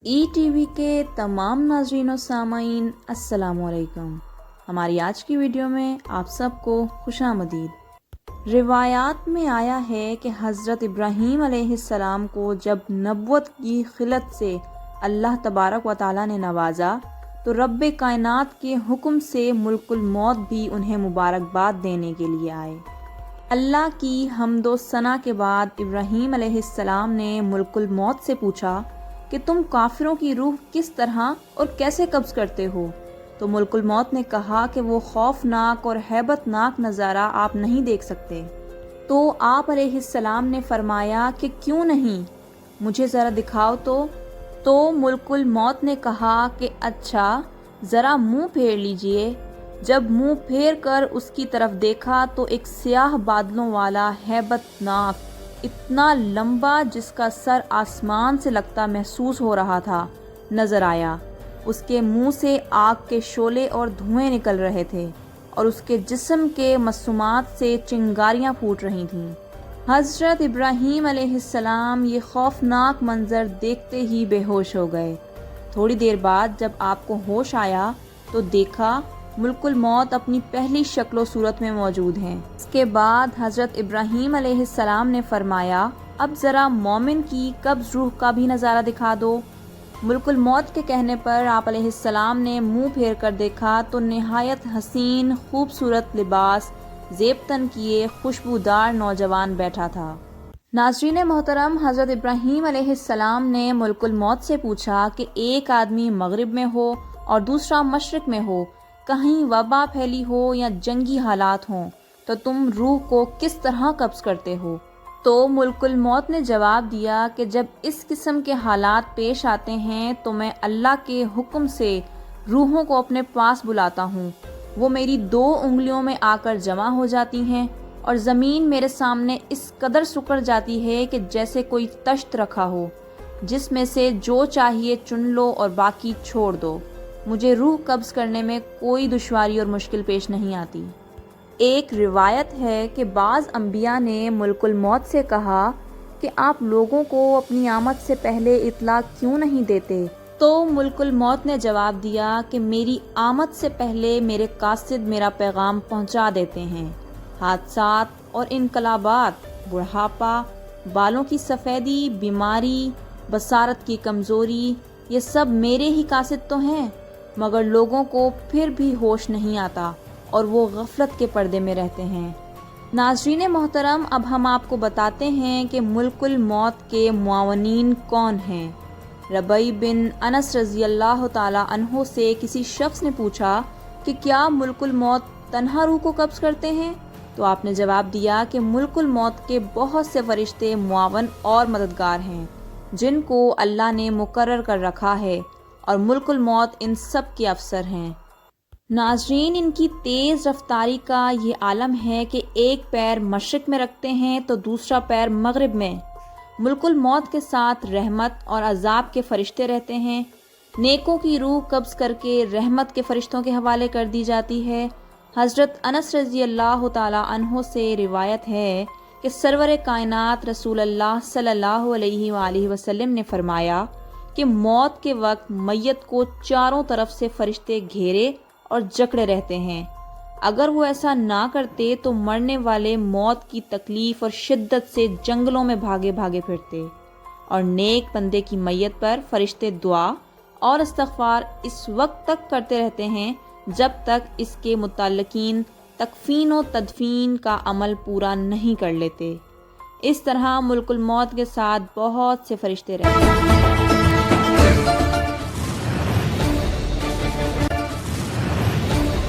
E T V کے تمام ناظرین و سامعین السلام علیکم۔ ہماری آج کی ویڈیو میں آپ سب کو خوش آمدید۔ روایات میں آیا ہے کہ حضرت ابراہیم علیہ السلام کو جب نبوت کی خلت سے اللہ تبارک و تعالیٰ نے نوازا تو رب کائنات کے حکم سے ملک الموت بھی انہیں مبارکباد دینے کے لیے آئے۔ اللہ کی حمد و ثنا کے بعد ابراہیم علیہ السلام نے ملک الموت سے پوچھا کہ تم کافروں کی روح کس طرح اور کیسے قبض کرتے ہو؟ تو ملک الموت نے کہا کہ وہ خوفناک اور ہیبت ناک نظارہ آپ نہیں دیکھ سکتے۔ تو آپ علیہ السلام نے فرمایا کہ کیوں نہیں، مجھے ذرا دکھاؤ تو ملک الموت نے کہا کہ اچھا ذرا منہ پھیر لیجئے۔ جب منہ پھیر کر اس کی طرف دیکھا تو ایک سیاہ بادلوں والا ہیبت ناک، اتنا لمبا جس کا سر آسمان سے لگتا محسوس ہو رہا تھا، نظر آیا۔ اس کے منہ سے آگ کے شعلے اور دھوئیں نکل رہے تھے اور اس کے جسم کے مسومات سے چنگاریاں پھوٹ رہی تھیں۔ حضرت ابراہیم علیہ السلام یہ خوفناک منظر دیکھتے ہی بے ہوش ہو گئے۔ تھوڑی دیر بعد جب آپ کو ہوش آیا تو دیکھا ملک الموت اپنی پہلی شکل و صورت میں موجود ہیں۔ اس کے بعد حضرت ابراہیم علیہ السلام نے فرمایا اب ذرا مومن کی قبض روح کا بھی نظارہ دکھا دو۔ ملک الموت کے کہنے پر آپ علیہ السلام نے منہ پھیر کر دیکھا تو نہایت حسین خوبصورت لباس زیب تن کیے خوشبودار نوجوان بیٹھا تھا۔ ناظرین محترم، حضرت ابراہیم علیہ السلام نے ملک الموت سے پوچھا کہ ایک آدمی مغرب میں ہو اور دوسرا مشرق میں ہو، کہیں وبا پھیلی ہو یا جنگی حالات ہوں، تو تم روح کو کس طرح قبض کرتے ہو؟ تو ملک الموت نے جواب دیا کہ جب اس قسم کے حالات پیش آتے ہیں تو میں اللہ کے حکم سے روحوں کو اپنے پاس بلاتا ہوں، وہ میری 2 انگلیوں میں آ کر جمع ہو جاتی ہیں اور زمین میرے سامنے اس قدر سکڑ جاتی ہے کہ جیسے کوئی تشت رکھا ہو، جس میں سے جو چاہیے چن لو اور باقی چھوڑ دو۔ مجھے روح قبض کرنے میں کوئی دشواری اور مشکل پیش نہیں آتی۔ ایک روایت ہے کہ بعض انبیاء نے ملک الموت سے کہا کہ آپ لوگوں کو اپنی آمد سے پہلے اطلاع کیوں نہیں دیتے؟ تو ملک الموت نے جواب دیا کہ میری آمد سے پہلے میرے قاصد میرا پیغام پہنچا دیتے ہیں۔ حادثات اور انقلابات، بڑھاپا، بالوں کی سفیدی، بیماری، بصارت کی کمزوری، یہ سب میرے ہی قاصد تو ہیں، مگر لوگوں کو پھر بھی ہوش نہیں آتا اور وہ غفلت کے پردے میں رہتے ہیں۔ ناظرین محترم، اب ہم آپ کو بتاتے ہیں کہ ملک الموت کے معاونین کون ہیں۔ ربیع بن انس رضی اللہ تعالیٰ عنہ سے کسی شخص نے پوچھا کہ کیا ملک الموت تنہا روح کو قبض کرتے ہیں؟ تو آپ نے جواب دیا کہ ملک الموت کے بہت سے فرشتے معاون اور مددگار ہیں جن کو اللہ نے مقرر کر رکھا ہے، اور ملک الموت ان سب کے افسر ہیں۔ ناظرین، ان کی تیز رفتاری کا یہ عالم ہے کہ ایک پیر مشرق میں رکھتے ہیں تو دوسرا پیر مغرب میں۔ ملک الموت کے ساتھ رحمت اور عذاب کے فرشتے رہتے ہیں۔ نیکوں کی روح قبض کر کے رحمت کے فرشتوں کے حوالے کر دی جاتی ہے۔ حضرت انس رضی اللہ تعالیٰ عنہ سے روایت ہے کہ سرور کائنات رسول اللہ صلی اللہ علیہ وآلہ وسلم نے فرمایا کہ موت کے وقت میت کو چاروں طرف سے فرشتے گھیرے اور جکڑے رہتے ہیں۔ اگر وہ ایسا نہ کرتے تو مرنے والے موت کی تکلیف اور شدت سے جنگلوں میں بھاگے بھاگے پھرتے، اور نیک بندے کی میت پر فرشتے دعا اور استغفار اس وقت تک کرتے رہتے ہیں جب تک اس کے متعلقین تکفین و تدفین کا عمل پورا نہیں کر لیتے۔ اس طرح ملک الموت کے ساتھ بہت سے فرشتے رہتے ہیں۔